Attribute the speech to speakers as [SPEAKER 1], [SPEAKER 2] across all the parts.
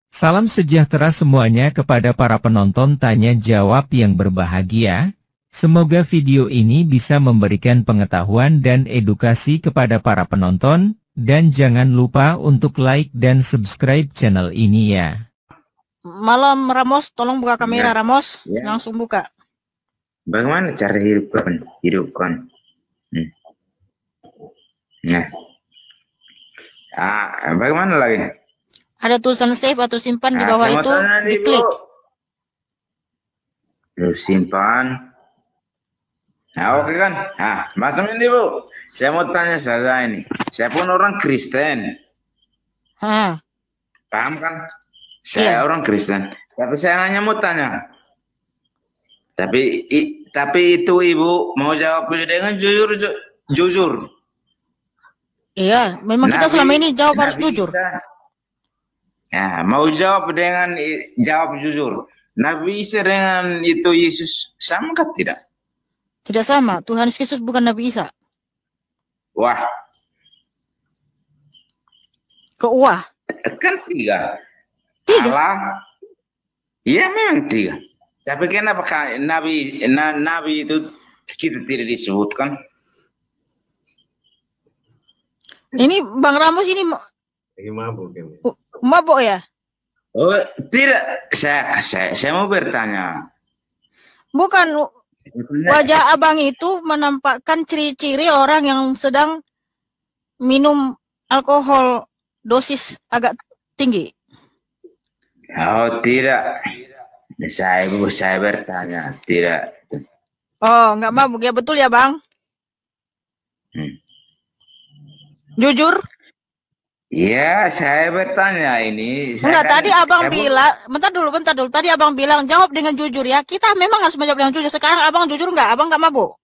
[SPEAKER 1] Salam sejahtera semuanya kepada para penonton tanya jawab yang berbahagia. Semoga video ini bisa memberikan pengetahuan dan edukasi kepada para penonton, dan jangan lupa untuk like dan subscribe channel ini ya.
[SPEAKER 2] Malam Ramos, tolong buka kamera Ramos, langsung buka.
[SPEAKER 3] Bagaimana cara hidupkan? Nah, bagaimana lagi?
[SPEAKER 2] Ada tulisan save atau simpan di bawah itu, diklik.
[SPEAKER 3] Terus simpan. Nah, oke kan? Nah, macam ini Bu. Saya mau tanya saja ini. Saya pun orang Kristen. Paham kan? Saya orang Kristen. Tapi saya hanya mau tanya. Tapi itu Ibu mau jawab dengan jujur.
[SPEAKER 2] Iya, memang kita selama ini jawab harus jujur.
[SPEAKER 3] Ya, mau jawab dengan jawab jujur. Nabi Isa dengan itu Yesus sama kan tidak?
[SPEAKER 2] Tidak sama. Tuhan Yesus bukan Nabi Isa.
[SPEAKER 3] Wah.
[SPEAKER 2] Wah.
[SPEAKER 3] Kan tiga.
[SPEAKER 2] Tiga?
[SPEAKER 3] Allah. Iya memang tiga. Tapi kenapa Nabi itu kita tidak disebutkan?
[SPEAKER 2] Ini Bang Ramos ini
[SPEAKER 4] mabuk ini.
[SPEAKER 2] Mabuk ya?
[SPEAKER 3] Oh, tidak. Saya mau bertanya.
[SPEAKER 2] Bukan, wajah Abang itu menampakkan ciri-ciri orang yang sedang minum alkohol dosis agak tinggi.
[SPEAKER 3] Oh, tidak. Saya bertanya, tidak.
[SPEAKER 2] Oh, nggak mabuk ya, betul ya Bang? Jujur?
[SPEAKER 3] Iya, saya bertanya ini.
[SPEAKER 2] Enggak, tadi Abang bilang, bentar dulu. Tadi Abang bilang jawab dengan jujur ya. Kita memang harus menjawab dengan jujur. Sekarang Abang jujur nggak? Abang nggak mabuk?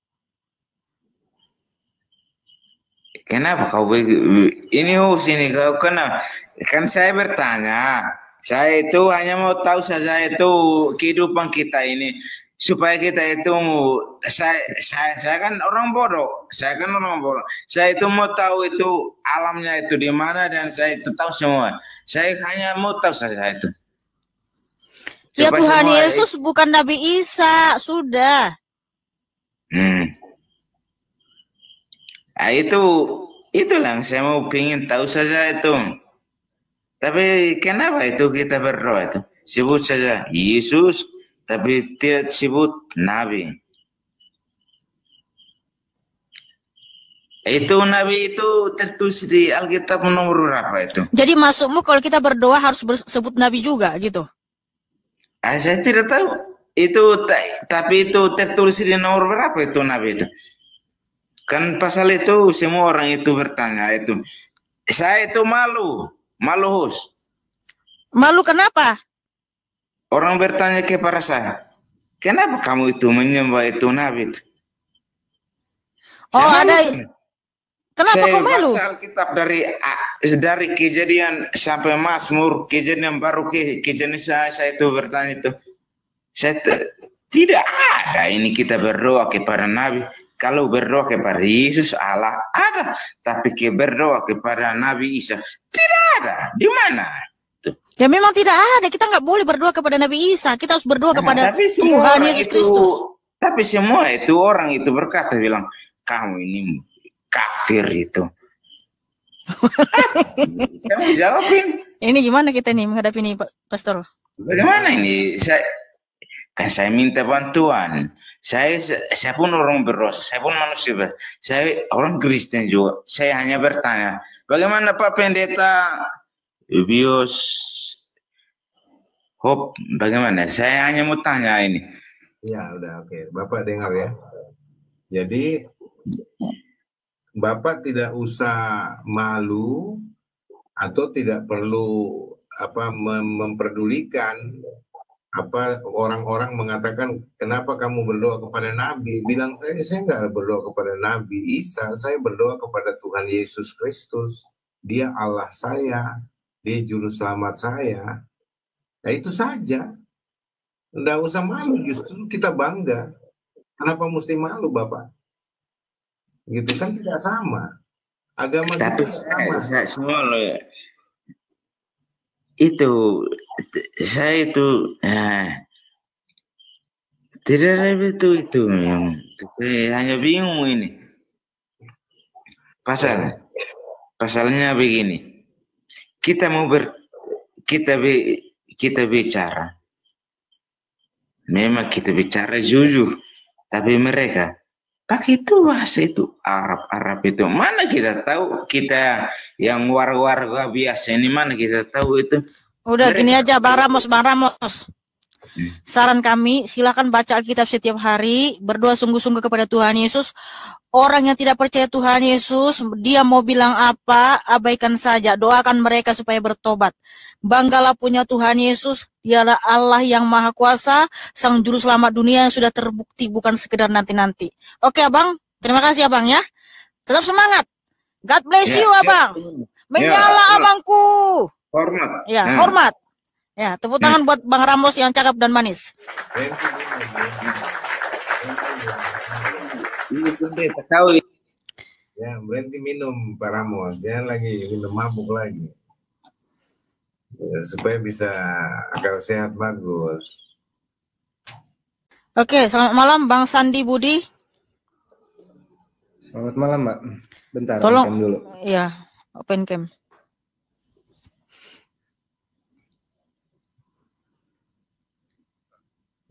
[SPEAKER 3] Kenapa kau ini sini kau kenapa? Kan saya bertanya. Saya itu hanya mau tahu saja itu kehidupan kita ini. Supaya kita itu, saya kan orang bodoh. Saya itu mau tahu itu alamnya itu di mana dan saya itu tahu semua. Saya hanya mau tahu saja itu.
[SPEAKER 2] Ya Tuhan Yesus bukan Nabi Isa, sudah.
[SPEAKER 3] Nah, itulah yang saya mau pingin tahu saja itu. Tapi kenapa itu kita berdoa itu? Sebut saja Yesus, tapi tidak sebut Nabi. Itu Nabi itu tertulis di Alkitab nomor berapa itu?
[SPEAKER 2] Jadi maksudmu kalau kita berdoa harus sebut Nabi juga gitu?
[SPEAKER 3] Saya tidak tahu. Tapi itu tertulis di nomor berapa itu Nabi itu? Kan pasal itu semua orang itu bertanya itu. Saya itu malu Hus.
[SPEAKER 2] Malu kenapa?
[SPEAKER 3] Orang bertanya kepada saya, kenapa kamu itu menyembah itu Nabi itu?
[SPEAKER 2] Oh ada. Kenapa kau malu?
[SPEAKER 3] Saya baca Alkitab dari Kejadian sampai Mazmur, Kejadian baru kejadian saya itu bertanya itu. Saya tidak ada ini kita berdoa kepada Nabi. Kalau berdoa kepada Yesus Allah ada, tapi berdoa kepada Nabi Isa tidak ada. Di mana?
[SPEAKER 2] Ya memang tidak ada. Kita nggak boleh berdoa kepada Nabi Isa. Kita harus berdoa kepada Tuhan Yesus Kristus.
[SPEAKER 3] Tapi semua itu orang itu berkata bilang, kamu ini kafir itu. Saya mau jawabin.
[SPEAKER 2] Ini gimana kita nih menghadapi ini Pak Pastor?
[SPEAKER 3] Bagaimana ini? Saya minta bantuan. Saya pun orang berdosa, saya pun manusia, saya orang Kristen juga. Saya hanya bertanya, bagaimana Pak Pendeta Bios Hope, bagaimana? Saya hanya mau tanya ini.
[SPEAKER 4] Ya udah oke. Bapak dengar ya. Jadi Bapak tidak usah malu atau tidak perlu memperdulikan orang-orang mengatakan kenapa kamu berdoa kepada Nabi. Bilang saya nggak berdoa kepada Nabi Isa, saya berdoa kepada Tuhan Yesus Kristus. Dia Allah saya, dia juru selamat saya. Nah itu saja. Nggak usah malu, justru kita bangga. Kenapa mesti malu Bapak? Gitu kan tidak sama. Agama kita sama.
[SPEAKER 3] Semua loh ya. Itu saya itu tidak ada itu yang hanya bingung ini. Pasalnya begini. Kita bicara. Memang kita bicara jujur, tapi mereka pakai itu bahasa itu Arab itu. Mana kita tahu, kita yang warga biasa ini mana kita tahu itu.
[SPEAKER 2] Udah mereka, gini aja Bang Ramos. Saran kami, silakan baca Alkitab setiap hari, berdoa sungguh-sungguh kepada Tuhan Yesus. Orang yang tidak percaya Tuhan Yesus, dia mau bilang apa, abaikan saja. Doakan mereka supaya bertobat. Banggalah punya Tuhan Yesus, dialah Allah yang Maha Kuasa, Sang Juru Selamat dunia yang sudah terbukti, bukan sekedar nanti-nanti. Oke Abang, terima kasih Abang ya. Tetap semangat. God bless you Abang. Menyala abangku.
[SPEAKER 3] Hormat.
[SPEAKER 2] Ya, hormat. Ya, tepuk tangan buat Bang Ramos yang cakep dan manis.
[SPEAKER 4] Ya, berhenti minum Pak Ramos, jangan lagi minum mabuk lagi. Ya, supaya bisa akal sehat bagus.
[SPEAKER 2] Oke, selamat malam Bang Sandi Budi.
[SPEAKER 5] Selamat malam Mbak. Bentar,
[SPEAKER 2] tolong
[SPEAKER 5] open dulu.
[SPEAKER 2] Iya, open cam.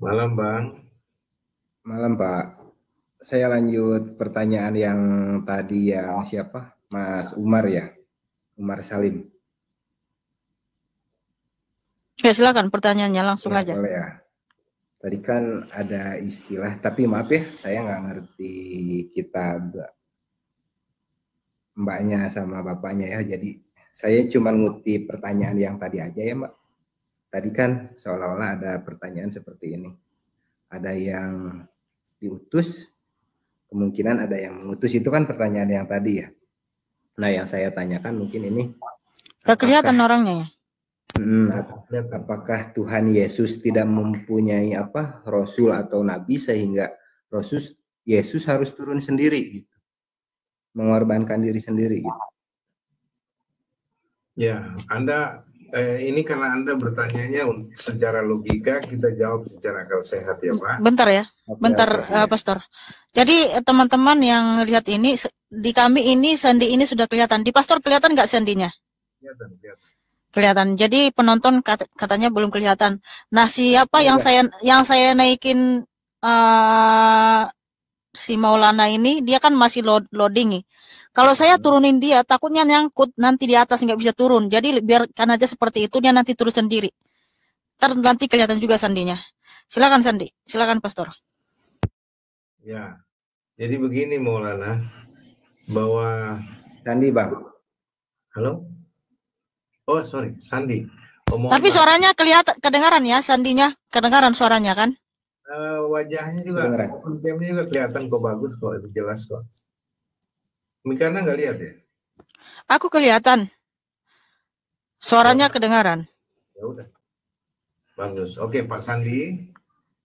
[SPEAKER 4] Malam Bang.
[SPEAKER 5] Malam Pak. Saya lanjut pertanyaan yang tadi yang siapa? Mas Umar ya? Umar Salim.
[SPEAKER 2] Ya silakan pertanyaannya langsung aja.
[SPEAKER 5] Boleh ya. Tadi kan ada istilah, tapi maaf ya, saya nggak ngerti kitab mbaknya sama bapaknya ya. Jadi saya cuma ngutip pertanyaan yang tadi aja ya Mbak. Tadi kan seolah-olah ada pertanyaan seperti ini. Ada yang diutus, kemungkinan ada yang mengutus, itu kan pertanyaan yang tadi ya. Nah yang saya tanyakan mungkin ini.
[SPEAKER 2] Gak kelihatan orangnya ya?
[SPEAKER 5] Apakah Tuhan Yesus tidak mempunyai Rasul atau Nabi sehingga Yesus harus turun sendiri gitu. Mengorbankan diri sendiri gitu.
[SPEAKER 4] Ya, Anda ini karena Anda bertanyanya secara logika, kita jawab secara akal sehat ya Pak.
[SPEAKER 2] Bentar ya, bentar Pastor. Jadi teman-teman yang lihat ini, di kami ini sandi ini sudah kelihatan. Di Pastor kelihatan nggak sandinya? Kelihatan. Jadi penonton katanya belum kelihatan. Nah siapa yang saya naikin si Maulana ini, dia kan masih loading nih. Kalau saya turunin dia, takutnya nyangkut nanti di atas nggak bisa turun. Jadi biarkan aja seperti itu, dia nanti turun sendiri. Nanti kelihatan juga sandinya. Silakan Sandi, silakan Pastor.
[SPEAKER 4] Ya, jadi begini Maulana, bahwa
[SPEAKER 5] Sandi Bang.
[SPEAKER 4] Halo? Oh sorry, Sandi.
[SPEAKER 2] Tapi suaranya kedengaran ya, sandinya kedengaran suaranya kan?
[SPEAKER 4] Wajahnya juga, kontennya juga kelihatan kok, bagus kok, itu jelas kok. Mikana nggak lihat ya?
[SPEAKER 2] Aku kelihatan. Suaranya kedengaran.
[SPEAKER 4] Ya udah. Bagus. Oke, Pak Sandi.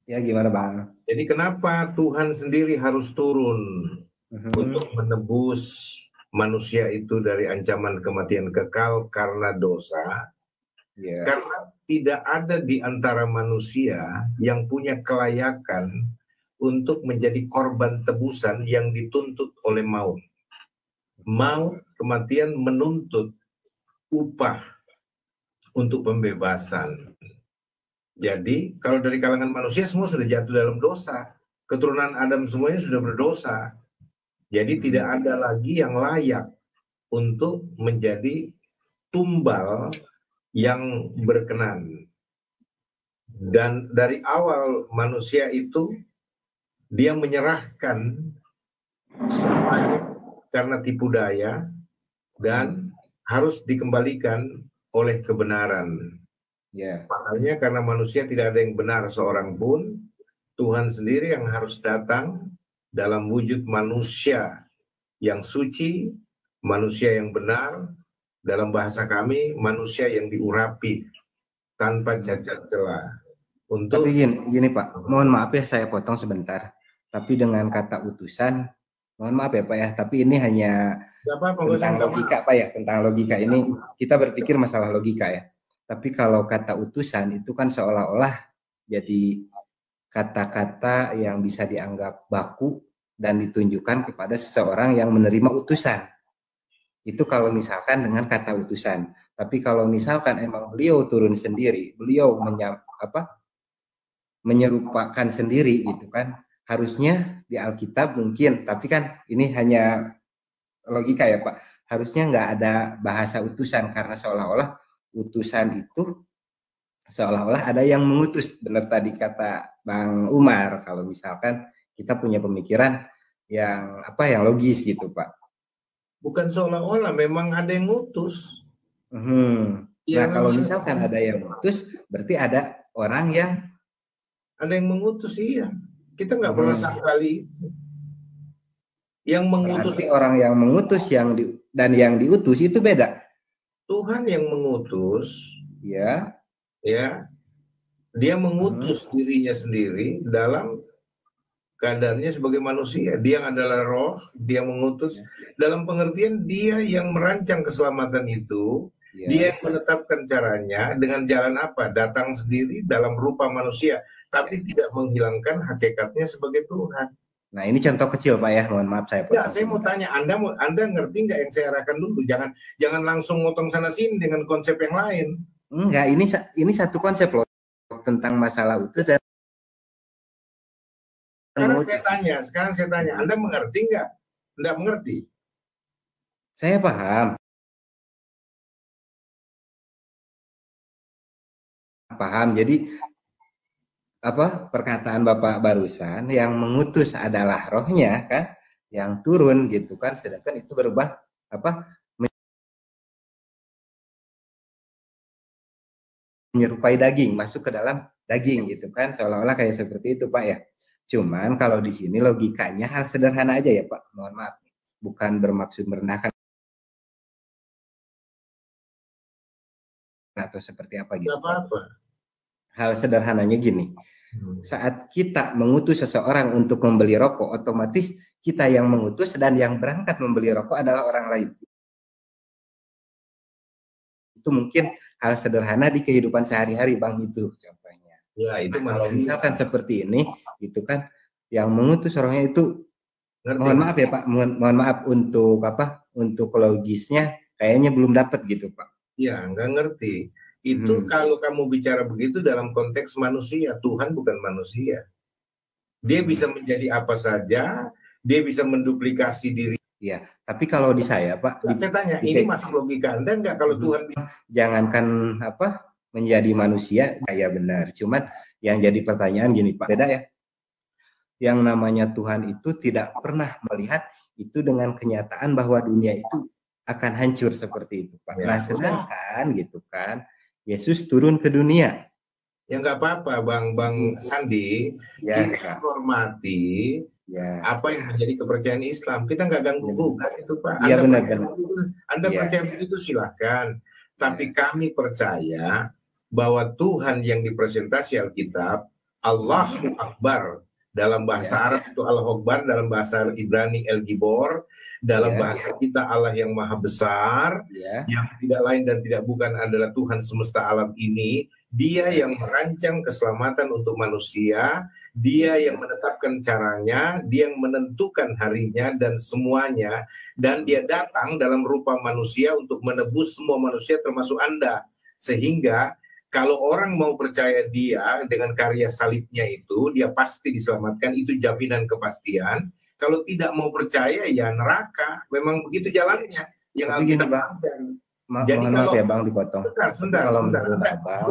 [SPEAKER 5] Ya gimana Bang?
[SPEAKER 4] Jadi kenapa Tuhan sendiri harus turun untuk menebus manusia itu dari ancaman kematian kekal karena dosa?
[SPEAKER 5] Yeah.
[SPEAKER 4] Karena tidak ada di antara manusia yang punya kelayakan untuk menjadi korban tebusan yang dituntut oleh maut. Maut, kematian menuntut upah untuk pembebasan. Jadi kalau dari kalangan manusia semua sudah jatuh dalam dosa. Keturunan Adam semuanya sudah berdosa. Jadi tidak ada lagi yang layak untuk menjadi tumbal yang berkenan. Dan dari awal manusia itu dia menyerahkan semuanya karena tipu daya dan harus dikembalikan oleh kebenaran. Makanya karena manusia tidak ada yang benar seorang pun, Tuhan sendiri yang harus datang dalam wujud manusia yang suci, manusia yang benar, dalam bahasa kami manusia yang diurapi tanpa cacat celah.
[SPEAKER 5] Tapi gini Pak, mohon maaf ya saya potong sebentar. Tapi dengan kata utusan, mohon maaf ya Pak ya, tapi ini hanya tentang logika Pak ya, tentang logika ini kita berpikir masalah logika ya. Tapi kalau kata utusan itu kan seolah-olah jadi kata-kata yang bisa dianggap baku dan ditunjukkan kepada seseorang yang menerima utusan. Itu kalau misalkan dengan kata utusan. Tapi kalau misalkan emang beliau turun sendiri, beliau menyerupakan sendiri gitu kan, harusnya di Alkitab mungkin, tapi kan ini hanya logika ya Pak, harusnya nggak ada bahasa utusan karena seolah-olah utusan itu seolah-olah ada yang mengutus. Benar tadi kata Bang Umar, kalau misalkan kita punya pemikiran yang yang logis gitu Pak.
[SPEAKER 4] Bukan seolah-olah, memang ada yang ngutus.
[SPEAKER 5] Nah kalau misalkan ada yang ngutus, berarti ada orang yang
[SPEAKER 4] mengutus, iya. Kita nggak pernah sangkali yang mengutus.
[SPEAKER 5] Berarti orang yang mengutus dan yang diutus itu beda.
[SPEAKER 4] Tuhan yang mengutus,
[SPEAKER 5] ya,
[SPEAKER 4] dia mengutus dirinya sendiri dalam keadaannya sebagai manusia. Dia adalah roh, dia mengutus dalam pengertian dia yang merancang keselamatan itu. Dia yang menetapkan caranya dengan jalan apa? Datang sendiri dalam rupa manusia, tapi tidak menghilangkan hakikatnya sebagai Tuhan.
[SPEAKER 5] Nah ini contoh kecil Pak ya, mohon maaf saya potong.
[SPEAKER 4] Ya, saya mau tanya, Anda ngerti nggak yang saya arahkan dulu? Jangan langsung motong sana sini dengan konsep yang lain.
[SPEAKER 5] Enggak, ini satu konsep loh tentang masalah utuh dan
[SPEAKER 4] sekarang saya tanya, Anda mengerti nggak? Nggak mengerti?
[SPEAKER 5] Saya paham. Jadi perkataan Bapak barusan, yang mengutus adalah rohnya kan, yang turun gitu kan, sedangkan itu berubah menyerupai daging, masuk ke dalam daging gitu kan, seolah-olah kayak seperti itu Pak ya. Cuman kalau di sini logikanya hal sederhana aja ya Pak, mohon maaf, bukan bermaksud merendahkan atau seperti apa gitu.
[SPEAKER 4] Apa-apa.
[SPEAKER 5] Hal sederhananya gini, saat kita mengutus seseorang untuk membeli rokok, otomatis kita yang mengutus dan yang berangkat membeli rokok adalah orang lain. Itu mungkin hal sederhana di kehidupan sehari-hari Bang, itu contohnya.
[SPEAKER 4] Ya, itu
[SPEAKER 5] kalau misalkan seperti ini, itu kan yang mengutus orangnya itu, mohon maaf ya Pak, mohon maaf untuk untuk logisnya kayaknya belum dapat gitu Pak.
[SPEAKER 4] Ya, nggak ngerti. Itu kalau kamu bicara begitu dalam konteks manusia, Tuhan bukan manusia. Dia bisa menjadi apa saja, dia bisa menduplikasi diri.
[SPEAKER 5] Ya, tapi kalau di saya Pak,
[SPEAKER 4] saya tanya, ini masuk logika Anda nggak kalau Tuhan
[SPEAKER 5] jangankan menjadi manusia, ya benar. Cuman yang jadi pertanyaan gini Pak, beda ya. Yang namanya Tuhan itu tidak pernah melihat itu dengan kenyataan bahwa dunia itu akan hancur seperti itu Pak. Nah sedangkan gitu kan, Yesus turun ke dunia.
[SPEAKER 4] Ya nggak apa-apa Bang Sandi, kita hormati apa yang menjadi kepercayaan Islam. Kita nggak ganggu-gugat itu Pak.
[SPEAKER 5] Iya benar.
[SPEAKER 4] Anda percaya begitu silahkan. Tapi kami percaya bahwa Tuhan yang dipresentasi Alkitab, Allahu Akbar, dalam bahasa Arab itu Al-Akbar, dalam bahasa Ibrani El Gibor, dalam bahasa kita Allah yang maha besar, yang tidak lain dan tidak bukan adalah Tuhan semesta alam ini. Dia yang merancang keselamatan untuk manusia, dia yang menetapkan caranya, dia yang menentukan harinya dan semuanya, dan dia datang dalam rupa manusia untuk menebus semua manusia termasuk Anda. Sehingga kalau orang mau percaya dia dengan karya salibnya itu, dia pasti diselamatkan, itu jaminan kepastian. Kalau tidak mau percaya, ya neraka. Memang begitu jalannya. Yang Alkitab
[SPEAKER 5] jadi mohon maaf ya Bang dipotong.
[SPEAKER 4] Sebentar.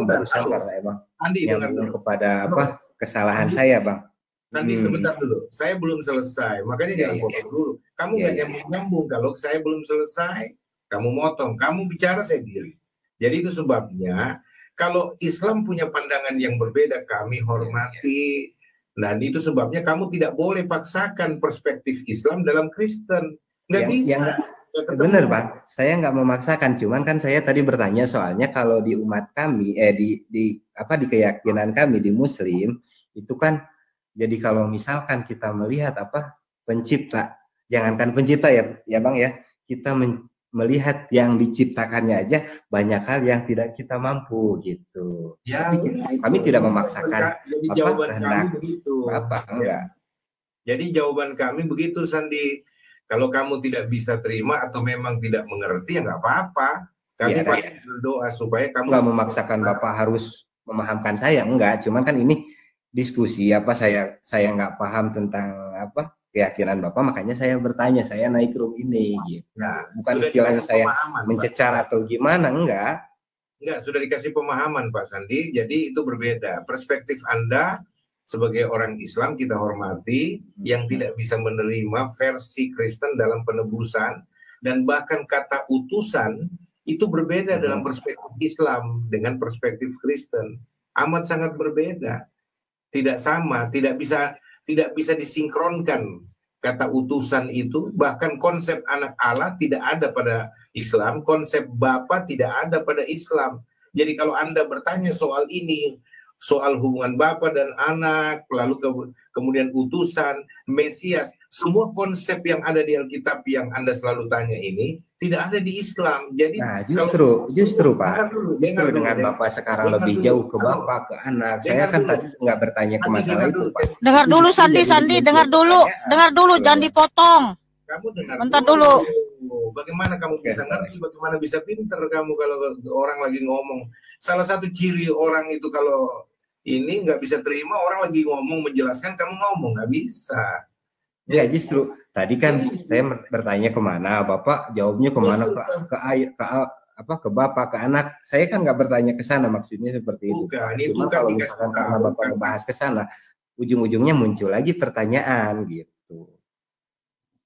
[SPEAKER 5] Barusan karena emang nyambung kepada kesalahan saya Bang.
[SPEAKER 4] Nanti sebentar dulu, saya belum selesai. Makanya jangan potong dulu. Kamu nggak nyambung. Kalau saya belum selesai, kamu motong. Kamu bicara, saya diri. Jadi itu sebabnya, kalau Islam punya pandangan yang berbeda, kami hormati. Nah, itu sebabnya kamu tidak boleh paksakan perspektif Islam dalam Kristen. Nggak bisa.
[SPEAKER 5] Benar Bang, saya nggak memaksakan. Cuman kan saya tadi bertanya soalnya kalau di umat kami, di keyakinan kami di Muslim itu kan, jadi kalau misalkan kita melihat pencipta, jangankan pencipta ya Bang ya, kita melihat yang diciptakannya aja banyak hal yang tidak kita mampu gitu.
[SPEAKER 4] Ya,
[SPEAKER 5] Tapi kami tidak memaksakan
[SPEAKER 4] jadi
[SPEAKER 5] apa
[SPEAKER 4] jawaban
[SPEAKER 5] kehendak
[SPEAKER 4] kami begitu.
[SPEAKER 5] apa enggak.
[SPEAKER 4] Jadi jawaban kami begitu, Sandi. Kalau kamu tidak bisa terima atau memang tidak mengerti, ya nggak apa-apa. Kami pasti berdoa supaya kamu
[SPEAKER 5] nggak memaksakan Bapak harus memahamkan saya, enggak. Cuman kan ini diskusi apa saya nggak paham tentang apa keyakinan Bapak, makanya saya bertanya, saya naik room ini gitu.
[SPEAKER 4] Nah,
[SPEAKER 5] bukan istilahnya saya mencecar
[SPEAKER 4] Pak,
[SPEAKER 5] atau gimana, enggak.
[SPEAKER 4] Enggak, sudah dikasih pemahaman Pak Sandi. Jadi itu berbeda. Perspektif Anda sebagai orang Islam kita hormati, yang tidak bisa menerima versi Kristen dalam penebusan, dan bahkan kata utusan itu berbeda dalam perspektif Islam dengan perspektif Kristen. Amat sangat berbeda. Tidak sama, tidak bisa disinkronkan kata utusan itu. Bahkan konsep anak Allah tidak ada pada Islam, konsep Bapa tidak ada pada Islam. Jadi kalau Anda bertanya soal ini, soal hubungan Bapa dan anak, lalu kemudian utusan, Mesias, semua konsep yang ada di Alkitab yang Anda selalu tanya ini tidak ada di Islam. Jadi
[SPEAKER 5] nah, justru Pak, justru dengan Bapak sekarang lebih jauh ke Bapak, ke anak. Saya kan tadi nggak bertanya ke masalah itu, Pak.
[SPEAKER 2] Dengar dulu Sandi, dengar dulu, jangan dipotong.
[SPEAKER 4] Kamu dengar
[SPEAKER 2] bentar dulu.
[SPEAKER 4] Bagaimana kamu bisa ngerti, bagaimana bisa pinter kamu kalau orang lagi ngomong. Salah satu ciri orang itu kalau ini nggak bisa terima, orang lagi ngomong menjelaskan, kamu ngomong nggak bisa.
[SPEAKER 5] Ya justru tadi kan saya bertanya kemana, Bapak jawabnya kemana, ke Bapak, ke anak. Saya kan nggak bertanya ke sana, maksudnya seperti itu. Cuma kalau misalkan karena Bapak ngebahas ke sana, ujung-ujungnya muncul lagi pertanyaan gitu.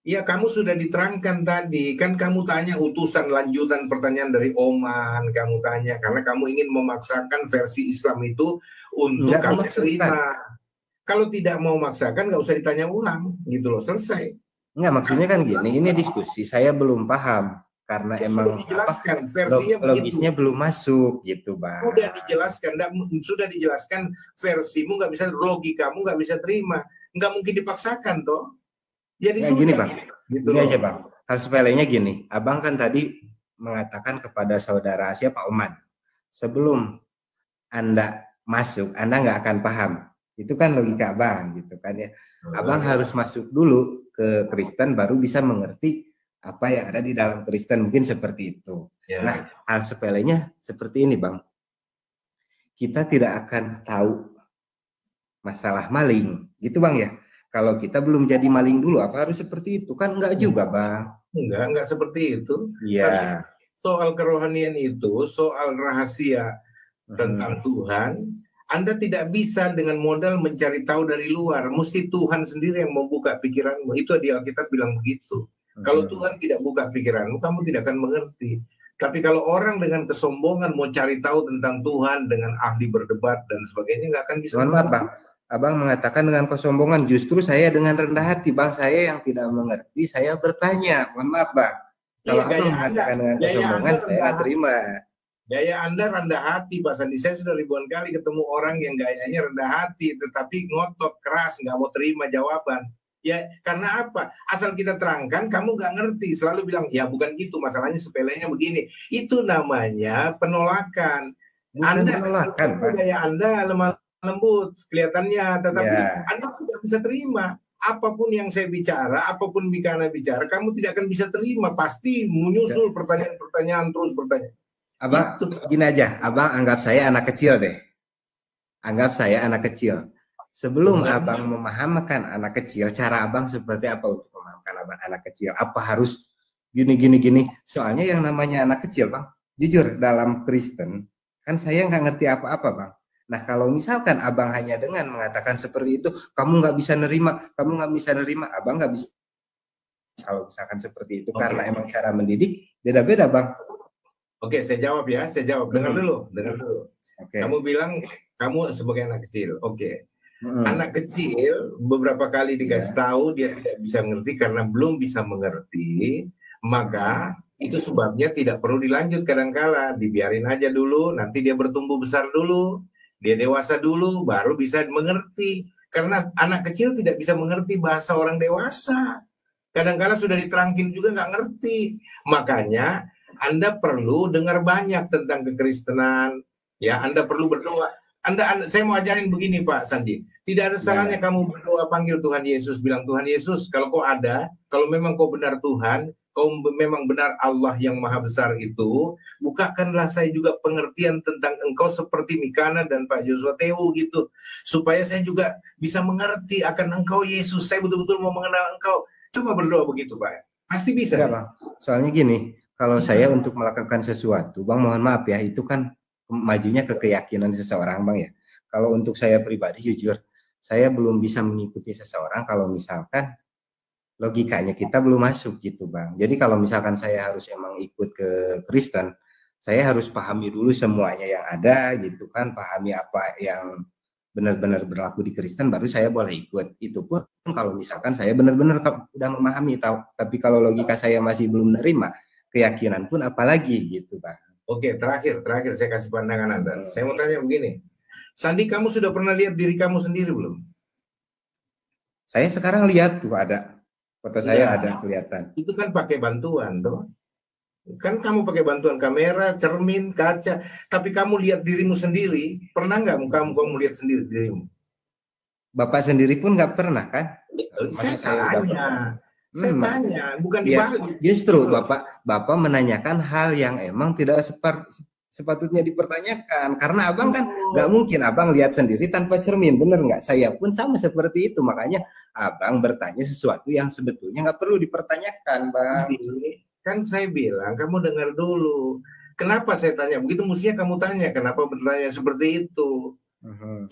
[SPEAKER 4] Iya, kamu sudah diterangkan tadi. Kan kamu tanya utusan, lanjutan pertanyaan dari Oman. Kamu tanya, karena kamu ingin memaksakan versi Islam itu untuk kamu terima. Kalau tidak mau maksakan, nggak usah ditanya ulang. Gitu loh, selesai.
[SPEAKER 5] Enggak, maksudnya kan gini, ini diskusi. Saya belum paham. Karena emang
[SPEAKER 4] dijelaskan,
[SPEAKER 5] logisnya belum masuk gitu, Bang.
[SPEAKER 4] Sudah dijelaskan versimu nggak bisa, logikamu nggak bisa terima. Nggak mungkin dipaksakan, toh. Jadi
[SPEAKER 5] ya, gini Bang, gitu gini aja Bang. Hal sepelenya gini, Abang kan tadi mengatakan kepada saudara siapa Oman, sebelum Anda masuk, Anda nggak akan paham. Itu kan logika Abang gitu kan ya. Abang harus masuk dulu ke Kristen baru bisa mengerti apa yang ada di dalam Kristen, mungkin seperti itu. Ya. Nah, hal sepelenya seperti ini Bang. Kita tidak akan tahu masalah maling, gitu Bang ya. Kalau kita belum jadi maling dulu, apa harus seperti itu? Kan enggak juga, Bang.
[SPEAKER 4] Enggak seperti itu.
[SPEAKER 5] Iya.
[SPEAKER 4] Soal kerohanian itu, soal rahasia tentang Tuhan, Anda tidak bisa dengan modal mencari tahu dari luar. Mesti Tuhan sendiri yang membuka pikiranmu. Itu di Alkitab bilang begitu. Kalau Tuhan tidak buka pikiranmu, kamu tidak akan mengerti. Tapi kalau orang dengan kesombongan mau cari tahu tentang Tuhan dengan ahli berdebat dan sebagainya, nggak akan bisa.
[SPEAKER 5] Mohon maaf, Bang. Abang mengatakan dengan kesombongan, justru saya dengan rendah hati, Bang. Saya yang tidak mengerti, saya bertanya. Mohon maaf, Bang. Kalau Abang mengatakan dengan kesombongan, saya nggak terima.
[SPEAKER 4] Gaya Anda rendah hati, Pak Sandi. Saya sudah ribuan kali ketemu orang yang gayanya rendah hati, tetapi ngotot, keras, nggak mau terima jawaban. Ya, karena apa? Asal kita terangkan, kamu nggak ngerti. Selalu bilang, ya bukan gitu, masalahnya sepelenya begini. Itu namanya penolakan.
[SPEAKER 5] Bukan penolakan, Pak.
[SPEAKER 4] Gaya Anda lemah lembut kelihatannya, tetapi Anda tidak bisa terima apapun yang saya bicara, apapun Bikana bicara, kamu tidak akan bisa terima, pasti menyusul pertanyaan-pertanyaan terus bertanya.
[SPEAKER 5] Abang, gini aja, Abang anggap saya anak kecil deh, anggap saya anak kecil. Sebelum Abang memahamkan anak kecil, cara Abang seperti apa untuk memahamkan anak kecil? Apa harus gini? Soalnya yang namanya anak kecil, Bang, jujur dalam Kristen kan saya nggak ngerti apa-apa, Bang. Nah, kalau misalkan Abang hanya dengan mengatakan seperti itu, kamu nggak bisa nerima, Abang nggak bisa. Kalau misalkan seperti itu, karena emang cara mendidik beda-beda, Bang.
[SPEAKER 4] Oke, saya jawab ya, Dengar dulu. Kamu bilang kamu sebagai anak kecil, oke. Anak kecil beberapa kali dikasih tahu dia tidak bisa mengerti karena belum bisa mengerti, maka itu sebabnya tidak perlu dilanjut kadangkala, dibiarin aja dulu, nanti dia bertumbuh besar dulu. Dia dewasa dulu, baru bisa mengerti. Karena anak kecil tidak bisa mengerti bahasa orang dewasa. Kadang-kadang sudah diterangkin juga nggak ngerti. Makanya Anda perlu dengar banyak tentang kekristenan. Ya, Anda perlu berdoa. Saya mau ajarin begini Pak Sandi. Tidak ada salahnya kamu berdoa panggil Tuhan Yesus. Bilang, Tuhan Yesus, kalau kau ada, kalau memang kau benar Tuhan, kau memang benar Allah yang maha besar itu, bukakanlah saya juga pengertian tentang engkau seperti Mikana dan Pak Joshua Teo gitu. Supaya saya juga bisa mengerti akan engkau Yesus. Saya betul-betul mau mengenal engkau. Coba berdoa begitu Pak. Pasti bisa.
[SPEAKER 5] Ya, Bang. Soalnya gini, kalau saya untuk melakukan sesuatu, Bang mohon maaf ya, itu kan majunya ke keyakinan seseorang Bang ya. Kalau untuk saya pribadi jujur, saya belum bisa mengikuti seseorang kalau misalkan logikanya kita belum masuk gitu Bang. Jadi kalau misalkan saya harus emang ikut ke Kristen, saya harus pahami dulu semuanya yang ada gitu kan, pahami apa yang benar-benar berlaku di Kristen, baru saya boleh ikut. Itu pun kalau misalkan saya benar-benar udah memahami, tapi kalau logika saya masih belum menerima, keyakinan pun apalagi gitu Bang.
[SPEAKER 4] Oke, terakhir saya kasih pandangan Anda. Saya mau tanya begini, Sandi, kamu sudah pernah lihat diri kamu sendiri belum?
[SPEAKER 5] Saya sekarang lihat tuh ada foto saya ada kelihatan.
[SPEAKER 4] Itu kan pakai bantuan, toh? Kan kamu pakai bantuan kamera, cermin, kaca. Tapi kamu lihat dirimu sendiri, pernah nggak kamu lihat sendiri dirimu?
[SPEAKER 5] Bapak sendiri pun nggak pernah kan?
[SPEAKER 4] Saya tanya. Saya tanya, bukan
[SPEAKER 5] ya,
[SPEAKER 4] dibalik.
[SPEAKER 5] Justru Bapak menanyakan hal yang emang tidak sepatutnya dipertanyakan. Karena Abang kan nggak mungkin Abang lihat sendiri tanpa cermin, bener nggak? Saya pun sama seperti itu. Makanya Abang bertanya sesuatu yang sebetulnya nggak perlu dipertanyakan, Bang.
[SPEAKER 4] Kan saya bilang, kamu dengar dulu. Kenapa saya tanya? Begitu mestinya kamu tanya, kenapa bertanya seperti itu?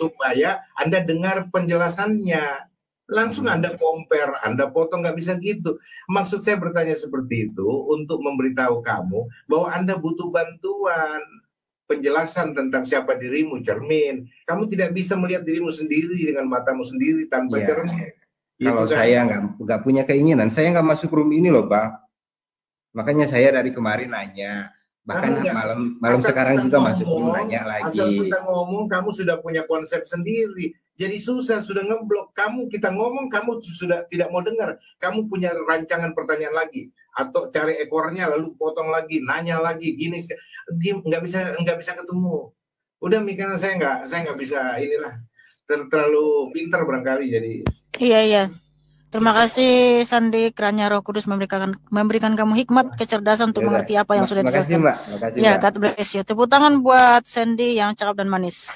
[SPEAKER 4] Supaya Anda dengar penjelasannya. Langsung Anda compare, Anda potong, nggak bisa gitu. Maksud saya bertanya seperti itu untuk memberitahu kamu bahwa Anda butuh bantuan, penjelasan tentang siapa dirimu, cermin. Kamu tidak bisa melihat dirimu sendiri dengan matamu sendiri tanpa cermin.
[SPEAKER 5] Kalau gitu, saya nggak punya keinginan, saya nggak masuk room ini loh Bang. Makanya saya dari kemarin nanya. Bahkan malam sekarang juga masuk room nanya lagi.
[SPEAKER 4] Asal kita ngomong, kamu sudah punya konsep sendiri. Jadi susah, sudah ngeblok. Kita ngomong, kamu sudah tidak mau dengar. Kamu punya rancangan pertanyaan lagi. Atau cari ekornya, lalu potong lagi, nanya lagi, gini. Nggak bisa ketemu. Udah Mikana, saya nggak bisa inilah. Terlalu pintar barangkali. Jadi.
[SPEAKER 2] Iya. Terima kasih Sandi, kiranya Roh Kudus memberikan kamu hikmat, kecerdasan untuk mengerti apa yang sudah dijelaskan. Ya, God bless you. Tepuk tangan buat Sandy yang cakep dan manis.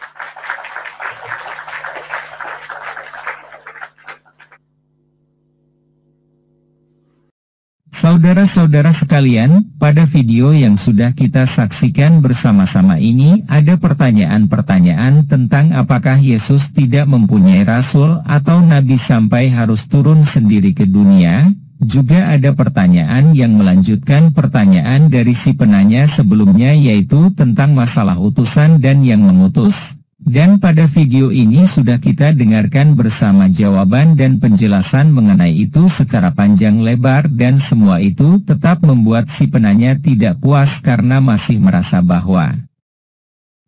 [SPEAKER 1] Saudara-saudara sekalian, pada video yang sudah kita saksikan bersama-sama ini ada pertanyaan-pertanyaan tentang apakah Yesus tidak mempunyai rasul atau nabi sampai harus turun sendiri ke dunia. Juga ada pertanyaan yang melanjutkan pertanyaan dari si penanya sebelumnya, yaitu tentang masalah utusan dan yang mengutus. Dan pada video ini sudah kita dengarkan bersama jawaban dan penjelasan mengenai itu secara panjang lebar, dan semua itu tetap membuat si penanya tidak puas karena masih merasa bahwa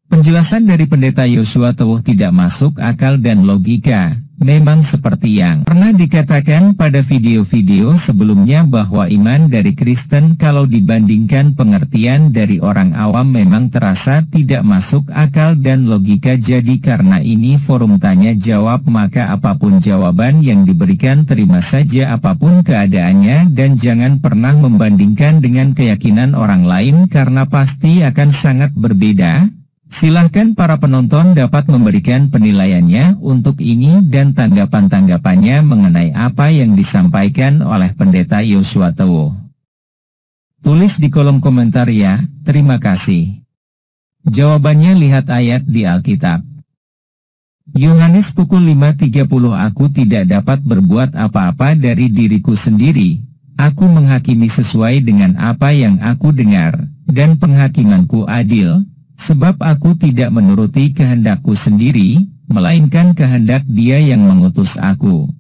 [SPEAKER 1] penjelasan dari Pendeta Joshua Tewuh tidak masuk akal dan logika. Memang seperti yang pernah dikatakan pada video-video sebelumnya bahwa iman dari Kristen kalau dibandingkan pengertian dari orang awam memang terasa tidak masuk akal dan logika. Jadi karena ini forum tanya jawab, maka apapun jawaban yang diberikan terima saja apapun keadaannya, dan jangan pernah membandingkan dengan keyakinan orang lain karena pasti akan sangat berbeda. Silahkan para penonton dapat memberikan penilaiannya untuk ini dan tanggapan-tanggapannya mengenai apa yang disampaikan oleh Pendeta Joshua Tewuh. Tulis di kolom komentar ya, terima kasih. Jawabannya lihat ayat di Alkitab. Yohanes pukul 5.30 Aku tidak dapat berbuat apa-apa dari diriku sendiri. Aku menghakimi sesuai dengan apa yang aku dengar, dan penghakimanku adil. Sebab aku tidak menuruti kehendakku sendiri, melainkan kehendak Dia yang mengutus aku.